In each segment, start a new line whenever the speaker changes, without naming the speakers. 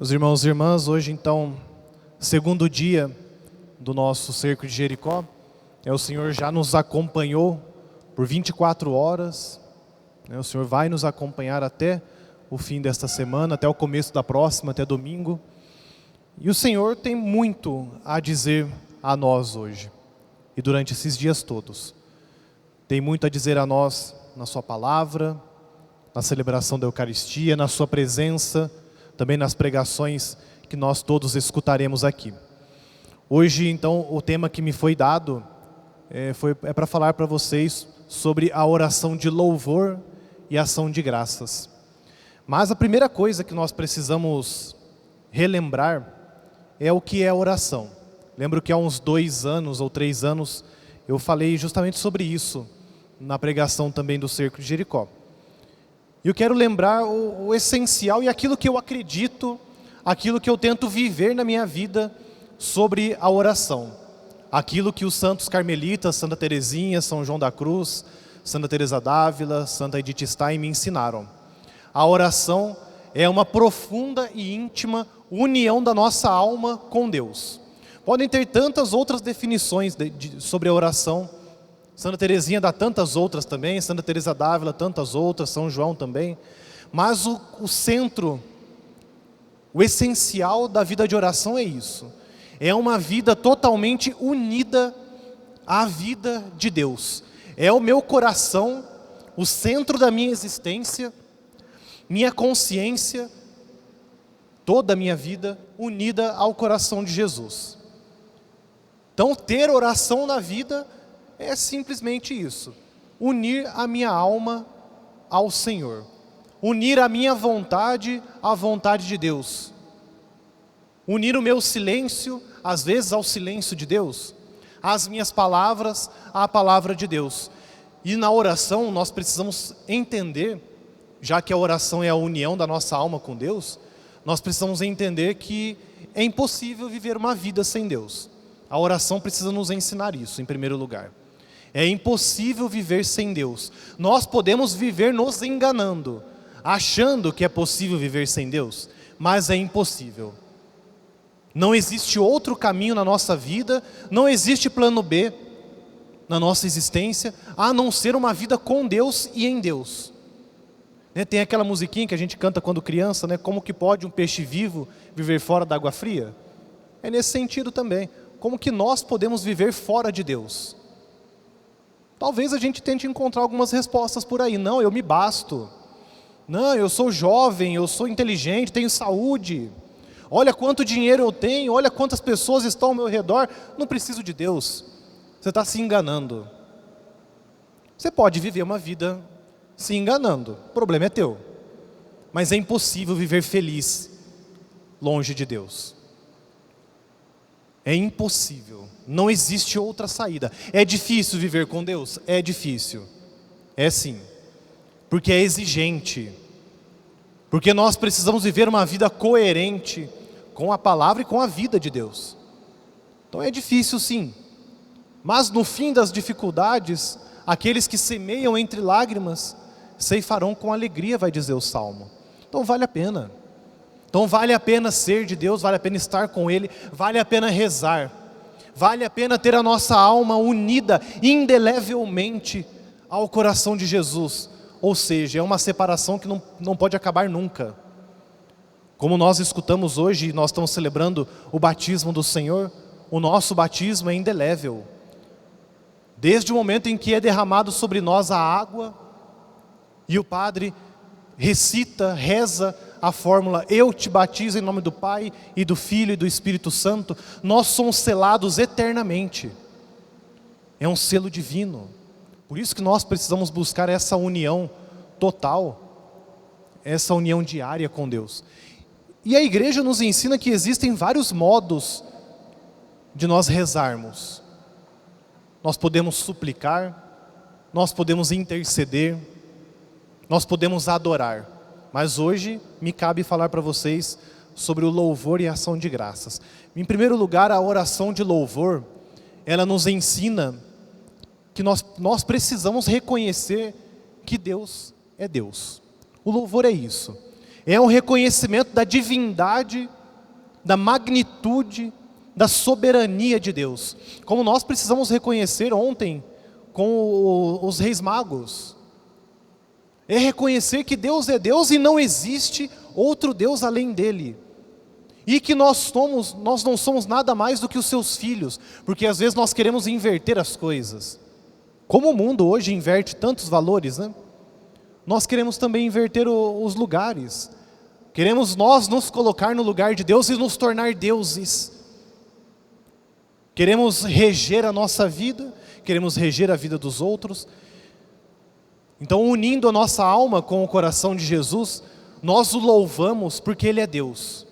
Meus irmãos e irmãs, hoje então, segundo dia do nosso cerco de Jericó, o Senhor já nos acompanhou por 24 horas, o Senhor vai nos acompanhar até o fim desta semana, até o começo da próxima, até domingo. E o Senhor tem muito a dizer a nós hoje e durante esses dias todos. Tem muito a dizer a nós na sua palavra, na celebração da Eucaristia, na sua presença, também nas pregações que nós todos escutaremos aqui. Hoje, então, o tema que me foi dado é para falar para vocês sobre a oração de louvor e ação de graças. Mas a primeira coisa que nós precisamos relembrar é o que é oração. Lembro que há uns 2 anos ou 3 anos eu falei justamente sobre isso na pregação também do cerco de Jericó. E eu quero lembrar o essencial e aquilo que eu acredito, aquilo que eu tento viver na minha vida sobre a oração. Aquilo que os santos carmelitas, Santa Teresinha, São João da Cruz, Santa Teresa d'Ávila, Santa Edith Stein me ensinaram. A oração é uma profunda e íntima união da nossa alma com Deus. Podem ter tantas outras definições sobre a oração. Santa Teresinha dá tantas outras também, Santa Teresa d'Ávila tantas outras, São João também. Mas o centro, o essencial da vida de oração é isso. É uma vida totalmente unida à vida de Deus. É o meu coração, o centro da minha existência, minha consciência, toda a minha vida unida ao coração de Jesus. Então, ter oração na vida é simplesmente isso. Unir a minha alma ao Senhor. Unir a minha vontade à vontade de Deus. Unir o meu silêncio, às vezes, ao silêncio de Deus. As minhas palavras à palavra de Deus. E na oração nós precisamos entender, já que a oração é a união da nossa alma com Deus, nós precisamos entender que é impossível viver uma vida sem Deus. A oração precisa nos ensinar isso, em primeiro lugar. É impossível viver sem Deus. Nós podemos viver nos enganando, achando que é possível viver sem Deus, mas é impossível. Não existe outro caminho na nossa vida, não existe plano B na nossa existência, a não ser uma vida com Deus e em Deus. Tem aquela musiquinha que a gente canta quando criança, como que pode um peixe vivo viver fora da água fria? É nesse sentido também. Como que nós podemos viver fora de Deus? Talvez a gente tente encontrar algumas respostas por aí. Não, eu me basto. Não, eu sou jovem, eu sou inteligente, tenho saúde. Olha quanto dinheiro eu tenho, olha quantas pessoas estão ao meu redor. Não preciso de Deus. Você está se enganando. Você pode viver uma vida se enganando. O problema é teu. Mas é impossível viver feliz longe de Deus. É impossível, não existe outra saída. É difícil viver com Deus? É difícil, é sim, porque é exigente, porque nós precisamos viver uma vida coerente com a palavra e com a vida de Deus. Então é difícil sim, mas no fim das dificuldades, aqueles que semeiam entre lágrimas, ceifarão com alegria, vai dizer o Salmo. Então vale a pena. Então vale a pena ser de Deus, vale a pena estar com Ele, vale a pena rezar, vale a pena ter a nossa alma unida indelevelmente ao coração de Jesus. Ou seja, é uma separação que não pode acabar nunca. Como nós escutamos hoje, nós estamos celebrando o batismo do Senhor, o nosso batismo é indelével. Desde o momento em que é derramado sobre nós a água, e o Padre recita, reza a fórmula, eu te batizo em nome do Pai, e do Filho e do Espírito Santo, nós somos selados eternamente. É um selo divino. Por isso que nós precisamos buscar essa união total, essa união diária com Deus. E a igreja nos ensina que existem vários modos de nós rezarmos. Nós podemos suplicar, nós podemos interceder, nós podemos adorar. Mas hoje me cabe falar para vocês sobre o louvor e a ação de graças. Em primeiro lugar, a oração de louvor, ela nos ensina que nós precisamos reconhecer que Deus é Deus. O louvor é isso. É um reconhecimento da divindade da magnitude, da soberania de Deus. Como nós precisamos reconhecer ontem com os reis magos. É reconhecer que Deus é Deus e não existe outro Deus além dele. E que nós não somos nada mais do que os seus filhos, porque às vezes nós queremos inverter as coisas. Como o mundo hoje inverte tantos valores, né? Nós queremos também inverter os lugares. Queremos nós nos colocar no lugar de Deus e nos tornar deuses. Queremos reger a nossa vida, queremos reger a vida dos outros. Então, unindo a nossa alma com o coração de Jesus, nós o louvamos porque Ele é Deus.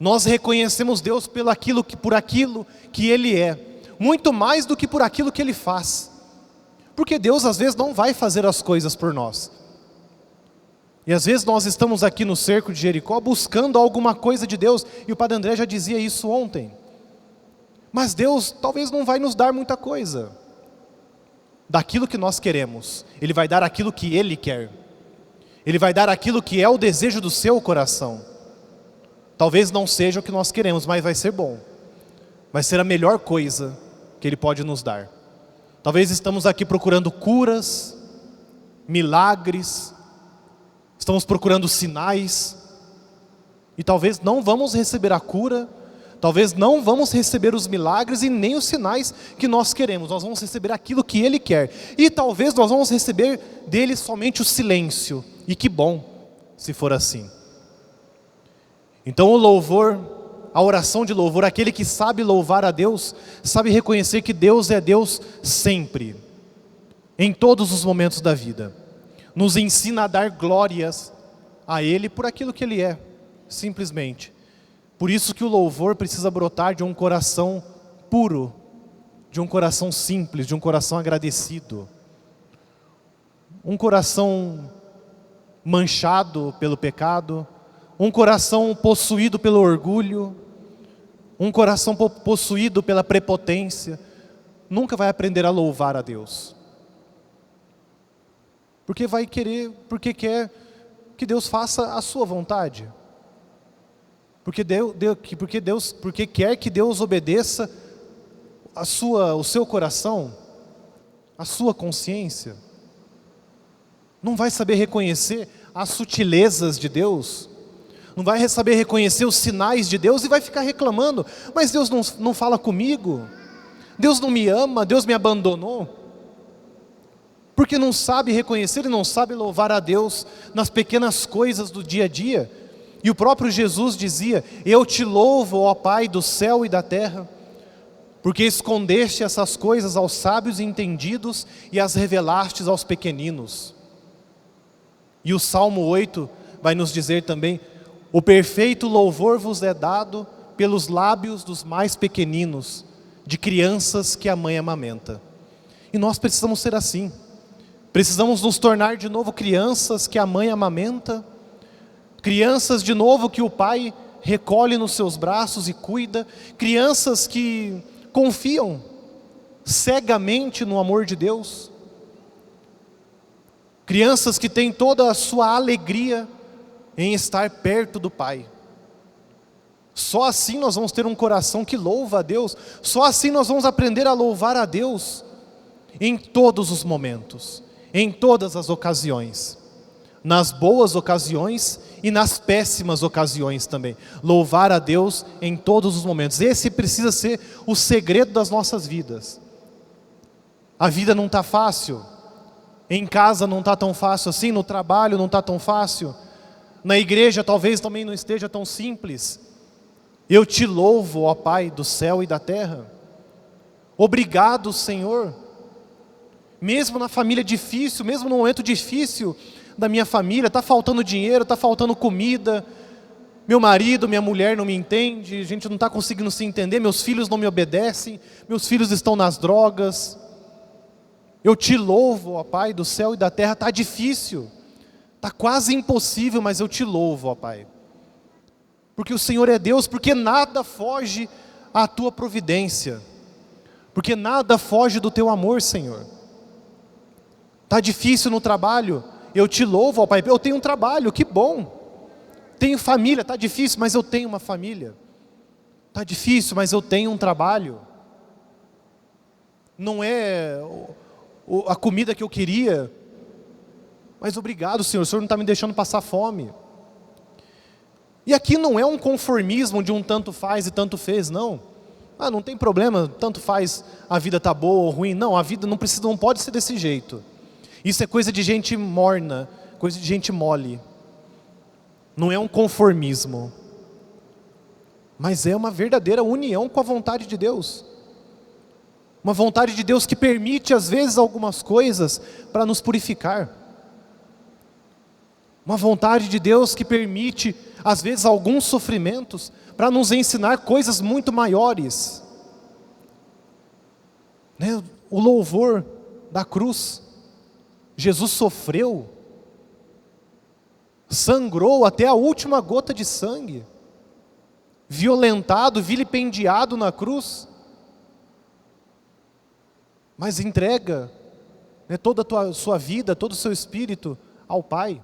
Nós reconhecemos Deus por aquilo que Ele é, muito mais do que por aquilo que Ele faz. Porque Deus às vezes não vai fazer as coisas por nós. E às vezes nós estamos aqui no cerco de Jericó buscando alguma coisa de Deus, e o Padre André já dizia isso ontem. Mas Deus talvez não vai nos dar muita coisa daquilo que nós queremos. Ele vai dar aquilo que Ele quer. Ele vai dar aquilo que é o desejo do seu coração. Talvez não seja o que nós queremos, mas vai ser bom. Vai ser a melhor coisa que Ele pode nos dar. Talvez estamos aqui procurando curas, milagres, estamos procurando sinais, e talvez não vamos receber a cura, talvez não vamos receber os milagres e nem os sinais que nós queremos. Nós vamos receber aquilo que Ele quer. E talvez nós vamos receber dele somente o silêncio. E que bom, se for assim. Então o louvor, a oração de louvor, aquele que sabe louvar a Deus, sabe reconhecer que Deus é Deus sempre, em todos os momentos da vida. Nos ensina a dar glórias a Ele por aquilo que Ele é, simplesmente. Por isso que o louvor precisa brotar de um coração puro, de um coração simples, de um coração agradecido. Um coração manchado pelo pecado, um coração possuído pelo orgulho, um coração possuído pela prepotência, nunca vai aprender a louvar a Deus. Porque quer que Deus faça a sua vontade. Porque quer que Deus obedeça o seu coração, a sua consciência. Não vai saber reconhecer as sutilezas de Deus, não vai saber reconhecer os sinais de Deus e vai ficar reclamando, mas Deus não fala comigo, Deus não me ama, Deus me abandonou. Porque não sabe reconhecer e não sabe louvar a Deus nas pequenas coisas do dia a dia. E o próprio Jesus dizia: eu te louvo, ó Pai do céu e da terra, porque escondeste essas coisas aos sábios e entendidos e as revelastes aos pequeninos. E o Salmo 8 vai nos dizer também: o perfeito louvor vos é dado pelos lábios dos mais pequeninos, de crianças que a mãe amamenta. E nós precisamos ser assim. Precisamos nos tornar de novo crianças que a mãe amamenta, crianças de novo que o pai recolhe nos seus braços e cuida, crianças que confiam cegamente no amor de Deus, crianças que têm toda a sua alegria em estar perto do Pai. Só assim nós vamos ter um coração que louva a Deus, só assim nós vamos aprender a louvar a Deus em todos os momentos, em todas as ocasiões, nas boas ocasiões e nas péssimas ocasiões também. Louvar a Deus em todos os momentos. Esse precisa ser o segredo das nossas vidas. A vida não está fácil, em casa não está tão fácil assim, no trabalho não está tão fácil, na igreja talvez também não esteja tão simples. Eu te louvo, ó Pai do céu e da terra. Obrigado, Senhor. Mesmo na família difícil, mesmo no momento difícil da minha família, está faltando dinheiro, está faltando comida, meu marido, minha mulher não me entende, a gente não está conseguindo se entender, meus filhos não me obedecem, meus filhos estão nas drogas. Eu te louvo, ó Pai do céu e da terra. Está difícil, está quase impossível, mas eu te louvo, ó Pai. Porque o Senhor é Deus, porque nada foge à tua providência, porque nada foge do teu amor, Senhor. Está difícil no trabalho, eu te louvo, ó Pai. Eu tenho um trabalho, que bom. Tenho família, está difícil, mas eu tenho uma família. Está difícil, mas eu tenho um trabalho. Não é a comida que eu queria, mas obrigado, Senhor, o Senhor não está me deixando passar fome. E aqui não é um conformismo de um tanto faz e tanto fez, não. Não tem problema, tanto faz, a vida está boa ou ruim. Não, a vida não pode ser desse jeito. Isso é coisa de gente morna, coisa de gente mole. Não é um conformismo, mas é uma verdadeira união com a vontade de Deus. Uma vontade de Deus que permite às vezes algumas coisas para nos purificar. Uma vontade de Deus que permite às vezes alguns sofrimentos para nos ensinar coisas muito maiores. Né? O louvor da cruz. Jesus sofreu, sangrou até a última gota de sangue, violentado, vilipendiado na cruz, mas entrega, né, toda a sua vida, todo o seu espírito ao Pai,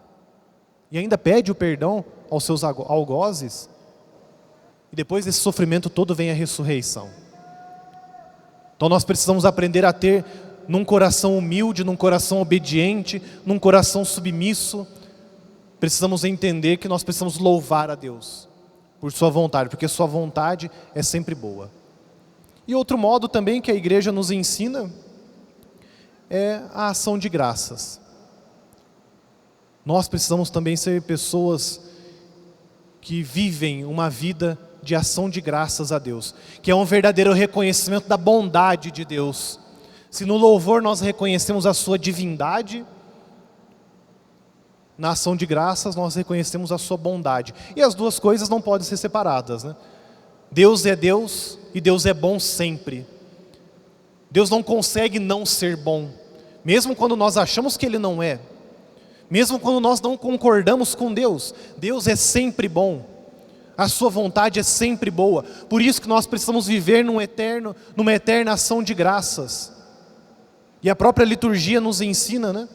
e ainda pede o perdão aos seus algozes, e depois desse sofrimento todo vem a ressurreição. Então nós precisamos aprender a ter num coração humilde, num coração obediente, num coração submisso. Precisamos entender que nós precisamos louvar a Deus por sua vontade, porque sua vontade é sempre boa. E outro modo também que a igreja nos ensina é a ação de graças. Nós precisamos também ser pessoas que vivem uma vida de ação de graças a Deus, que é um verdadeiro reconhecimento da bondade de Deus. Se no louvor nós reconhecemos a sua divindade, na ação de graças nós reconhecemos a sua bondade. E as duas coisas não podem ser separadas, né? Deus é Deus e Deus é bom sempre. Deus não consegue não ser bom, mesmo quando nós achamos que Ele não é. Mesmo quando nós não concordamos com Deus, Deus é sempre bom. A sua vontade é sempre boa. Por isso que nós precisamos viver numa eterna ação de graças. E a própria liturgia nos ensina, né?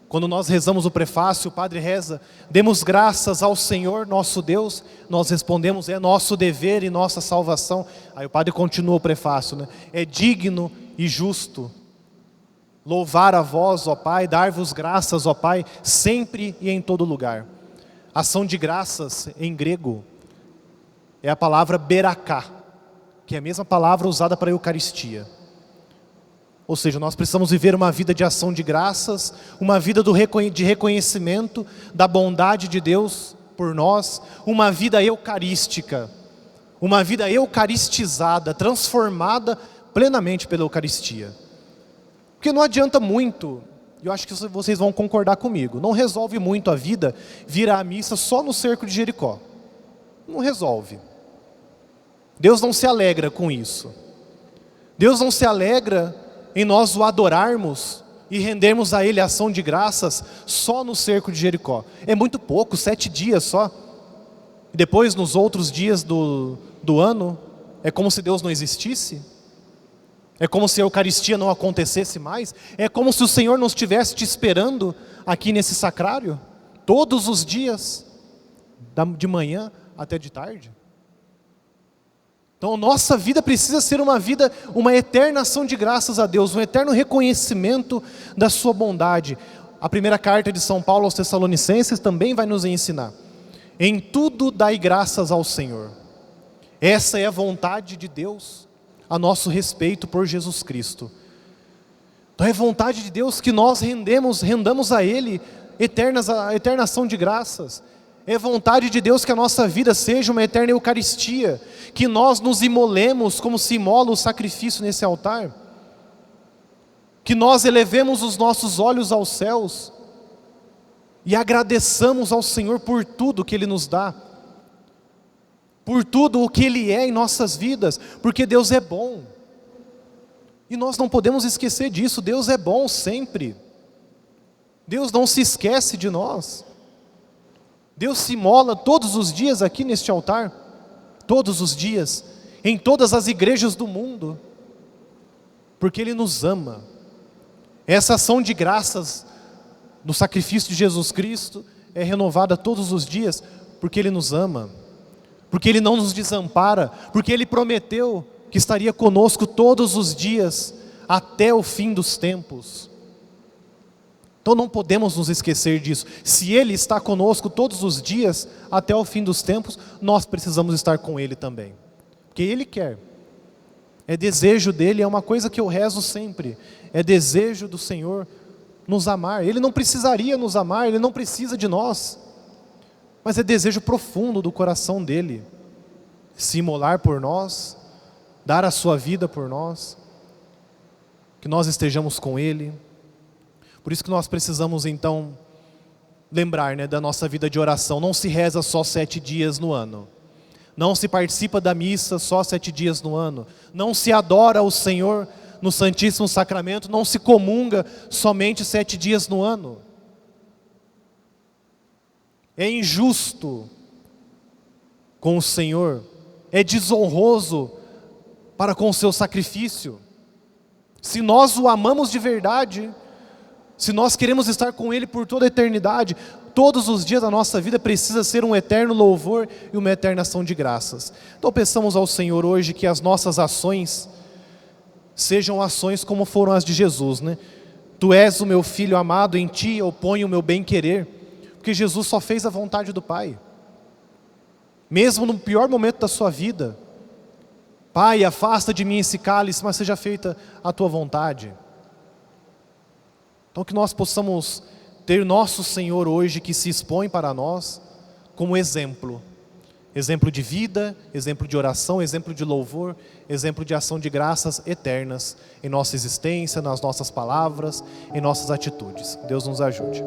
Quando nós rezamos o prefácio, o padre reza: demos graças ao Senhor nosso Deus. Nós respondemos: é nosso dever e nossa salvação. Aí o padre continua o prefácio, né? É digno e justo louvar a vós, ó Pai, dar-vos graças, ó Pai, sempre e em todo lugar. Ação de graças em grego é a palavra beraká, que é a mesma palavra usada para a Eucaristia. Ou seja, nós precisamos viver uma vida de ação de graças, uma vida de reconhecimento da bondade de Deus por nós, uma vida eucarística, uma vida eucaristizada, transformada plenamente pela Eucaristia. Porque não adianta muito, eu acho que vocês vão concordar comigo, não resolve muito a vida vir à missa só no cerco de Jericó. Não resolve. Deus não se alegra com isso. Deus não se alegra em nós o adorarmos e rendermos a Ele ação de graças só no cerco de Jericó. É muito pouco, 7 dias só. E depois nos outros dias do ano, é como se Deus não existisse. É como se a Eucaristia não acontecesse mais. É como se o Senhor não estivesse te esperando aqui nesse sacrário, todos os dias, de manhã até de tarde. Então nossa vida precisa ser uma eterna ação de graças a Deus, um eterno reconhecimento da sua bondade. A primeira carta de São Paulo aos Tessalonicenses também vai nos ensinar: em tudo dai graças ao Senhor. Essa é a vontade de Deus a nosso respeito por Jesus Cristo. Então é vontade de Deus que nós rendamos a Ele a eterna ação de graças. É vontade de Deus que a nossa vida seja uma eterna Eucaristia, que nós nos imolemos como se imola o sacrifício nesse altar, que nós elevemos os nossos olhos aos céus e agradeçamos ao Senhor por tudo que Ele nos dá, por tudo o que Ele é em nossas vidas, porque Deus é bom. E nós não podemos esquecer disso, Deus é bom sempre. Deus não se esquece de nós. Deus se imola todos os dias aqui neste altar, todos os dias, em todas as igrejas do mundo, porque Ele nos ama. Essa ação de graças no sacrifício de Jesus Cristo é renovada todos os dias, porque Ele nos ama, porque Ele não nos desampara, porque Ele prometeu que estaria conosco todos os dias, até o fim dos tempos. Então não podemos nos esquecer disso. Se Ele está conosco todos os dias, até o fim dos tempos, nós precisamos estar com Ele também. Porque Ele quer. É desejo dEle, é uma coisa que eu rezo sempre. É desejo do Senhor nos amar. Ele não precisaria nos amar, Ele não precisa de nós. Mas é desejo profundo do coração dEle. Se imolar por nós, dar a sua vida por nós, que nós estejamos com Ele. Por isso que nós precisamos então lembrar, da nossa vida de oração. Não se reza só 7 dias no ano. Não se participa da missa só 7 dias no ano. Não se adora o Senhor no Santíssimo Sacramento. Não se comunga somente 7 dias no ano. É injusto com o Senhor. É desonroso para com o seu sacrifício. Se nós o amamos de verdade, se nós queremos estar com Ele por toda a eternidade, todos os dias da nossa vida precisa ser um eterno louvor e uma eterna ação de graças. Então peçamos ao Senhor hoje que as nossas ações sejam ações como foram as de Jesus, Tu és o meu filho amado, em Ti eu ponho o meu bem-querer. Porque Jesus só fez a vontade do Pai. Mesmo no pior momento da sua vida. Pai, afasta de mim esse cálice, mas seja feita a Tua vontade. Então que nós possamos ter nosso Senhor hoje que se expõe para nós como exemplo. Exemplo de vida, exemplo de oração, exemplo de louvor, exemplo de ação de graças eternas em nossa existência, nas nossas palavras, em nossas atitudes. Deus nos ajude.